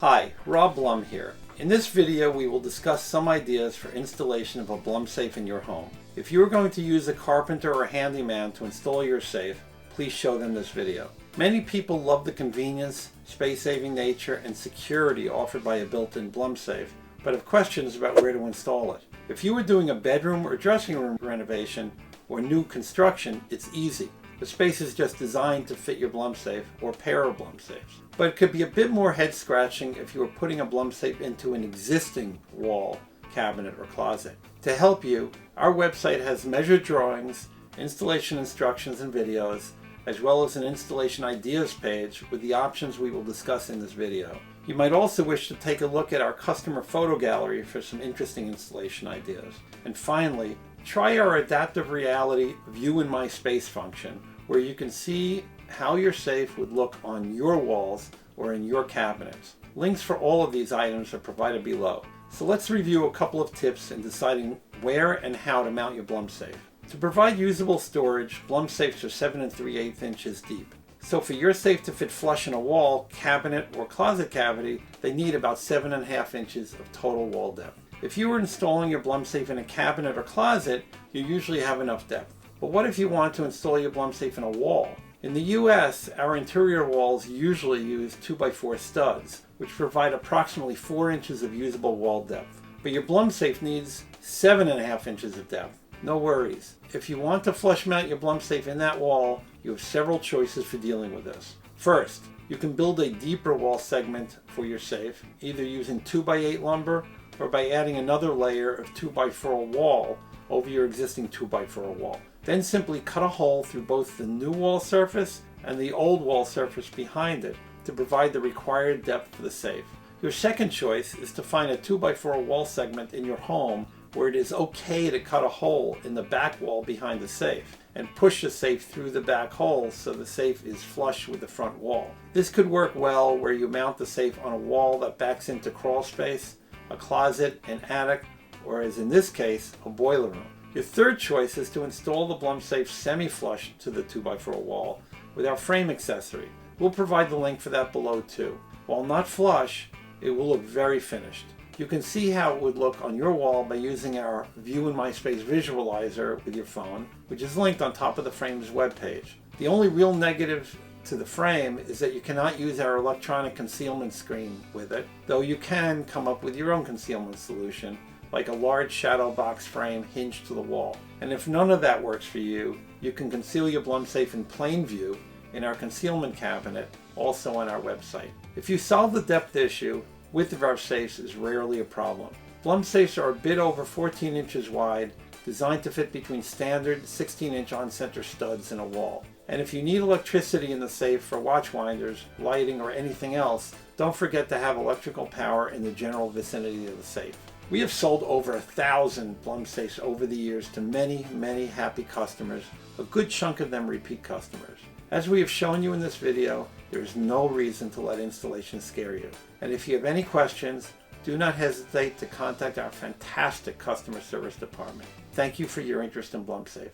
Hi, Rob Blum here. In this video we will discuss some ideas for installation of a BlumSafe in your home. If you are going to use a carpenter or a handyman to install your safe, please show them this video. Many people love the convenience, space-saving nature, and security offered by a built-in BlumSafe, but have questions about where to install it. If you are doing a bedroom or dressing room renovation or new construction, it's easy. The space is just designed to fit your BlumSafe or pair of BlumSafes. But it could be a bit more head-scratching if you are putting a BlumSafe into an existing wall, cabinet, or closet. To help you, our website has measured drawings, installation instructions and videos, as well as an installation ideas page with the options we will discuss in this video. You might also wish to take a look at our customer photo gallery for some interesting installation ideas. And finally, try our adaptive reality view in my space function, where you can see how your safe would look on your walls or in your cabinets. Links for all of these items are provided below. So let's review a couple of tips in deciding where and how to mount your BlumSafe. To provide usable storage, BlumSafes are 7 3/8 inches deep. So for your safe to fit flush in a wall, cabinet, or closet cavity, they need about 7.5 inches of total wall depth. If you are installing your BlumSafe in a cabinet or closet, you usually have enough depth. But what if you want to install your BlumSafe in a wall? In the US, our interior walls usually use 2x4 studs, which provide approximately 4 inches of usable wall depth. But your BlumSafe needs 7.5 inches of depth. No worries. If you want to flush mount your BlumSafe in that wall, you have several choices for dealing with this. First, you can build a deeper wall segment for your safe, either using 2x8 lumber or by adding another layer of 2x4 wall over your existing 2x4 wall. Then simply cut a hole through both the new wall surface and the old wall surface behind it to provide the required depth for the safe. Your second choice is to find a 2x4 wall segment in your home where it is okay to cut a hole in the back wall behind the safe and push the safe through the back hole so the safe is flush with the front wall. This could work well where you mount the safe on a wall that backs into crawl space, a closet, an attic, or as in this case, a boiler room. Your third choice is to install the BlumSafe semi-flush to the 2x4 wall with our frame accessory. We'll provide the link for that below too. While not flush, it will look very finished. You can see how it would look on your wall by using our View in My Space visualizer with your phone, which is linked on top of the frame's webpage. The only real negative to the frame is that you cannot use our electronic concealment screen with it, though you can come up with your own concealment solution, like a large shadow box frame hinged to the wall. And if none of that works for you, you can conceal your BlumSafe in plain view in our concealment cabinet, also on our website. If you solve the depth issue, width of our safes is rarely a problem. BlumSafes are a bit over 14 inches wide, designed to fit between standard 16-inch on-center studs in a wall. And if you need electricity in the safe for watch winders, lighting, or anything else, don't forget to have electrical power in the general vicinity of the safe. We have sold over 1,000 BlumSafes over the years to many, many happy customers, a good chunk of them repeat customers. As we have shown you in this video, there is no reason to let installation scare you. And if you have any questions, do not hesitate to contact our fantastic customer service department. Thank you for your interest in BlumSafe.